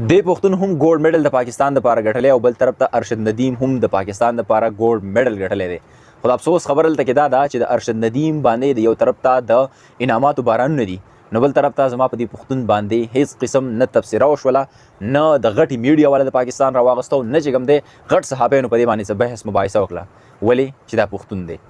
د پښتون هم ګولډ میډل د پاکستان لپاره ګټلی او بل طرف ته ارشد ندیم هم د پاکستان لپاره ګولډ میډل ګټلی دی. خو د افسوس خبره دلته کې دا ده چې د ارشد ندیم باندې د یو طرف ته د انعاماتو بارانونه دي، نو بل طرف ته زما په دې پښتون باندې هیڅ قسم نه تبصره وشوله، نه د غټې میډیا والا د پاکستان راواغسته، نه چې کوم دی غټ صحابیانو په دې باندې څه بحث مباحثه وکړه. ولې چې دا پښتون دی.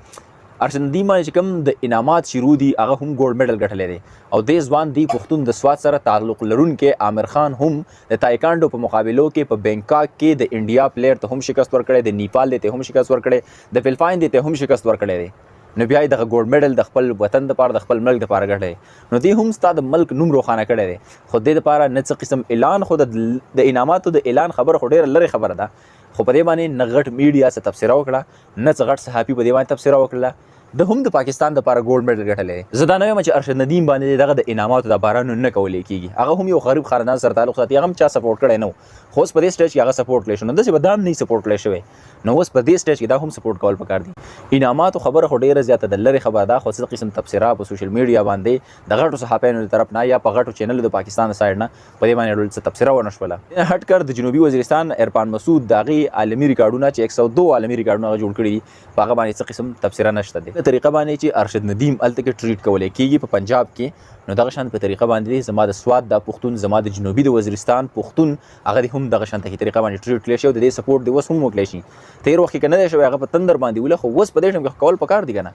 ارشد ندیم باندې چې کوم د انعامات شروع دي هغه هم ګولډ میډل ګټلی دی او دې ځوان دی پښتون د سوات سره تعلق لرونکی عامر خان هم د تایکانډو په مقابلو کې په بینکاک کې د انډیا پلیر ته هم شکست ورکړی دی، نیپال دی ته هم شکست ورکړی، د فلپاین دی ته هم شکست ورکړی دی. نو بیا یې دغه ګولډ میډل د خپل وطن دپاره د خپل ملک دپاره ګټلی، نو دې هم ستا د ملک نوم روښانه کړی دی. خو دې دپاره نه څه قسم اعلان، خو د انعاماتو د اعلان خبره خو ډېره لرې خبره ده، خو په دې باندې نه غټ میډیا څه تبصره وکړه، نه څه غټ صحافي په دې باندې تبصره وکړله. د هم د پاکستان دپاره ګولډ میډل ګټلی. زه دا نه یم چې ارشد ندیم باندې دغه د انعاماتو د بارانو نه کولی کېږي، هغه هم یو غریب خاندان سره تعلق ساتي، هغه هم چا سپورټ کړی نه و، خو اوس په دې سټیج کې هغه سپورټ کړی شو، نو داسې به دا هم نه سپورټ کړی شوی، نو اوس په دې سټیج کې دا هم سپورټ کول پکار دي. انعاماتو خبره خو ډېره زیاته د لرې خبره ده، خو څه قسم تبصره په سوشل میډیا باندې د غټو صحافیانو له طرف نه یا په غټو چینلو د پاکستان د سایډ نه په دې باندې ډول څه تبصره ونه شوله. هټ کر د جنوبي وزیرستان عرفان مسعود د هغې عالمي ریکارډونه چې 102 عالمي ریکارډونه هغه جوړ کړي دي، په هغه باندې څه قسم تبصره نشته دی. په طریقه باندې چې ارشد ندیم هلته کې ټریټ کولی کېږي په پنجاب کې، نو دغه شان په طریقه باندې زما د سوات دا پښتون، زما د جنوبي د وزیرستان پښتون هغه دې هم دغه شانته کې طریقه باندې ټریټ کړی شي او د دې سپورټ دې اوس هم وکړی شي. تېر وخت کې که نه دی شوی هغه په تندر باندې وله، خو اوس په دې ټایم کې کول پکار دي که نه.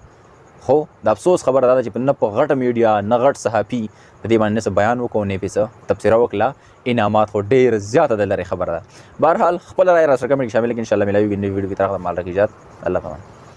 خو د افسوس خبره دا ده چې نه په غټه میډیا نه غټ صحافي په دې باندې نه څه بیان وکړو نه یې پې څه تبصره وکړله. انعامات خو ډېر زیاته د لرې خبره ده. بهرحال خپله رایه راسره کمنټ کې شامل کړئ، انشاءالله میلاویږي نوي ویډیو کې، تر هغه مال راکړئ. الله پامان.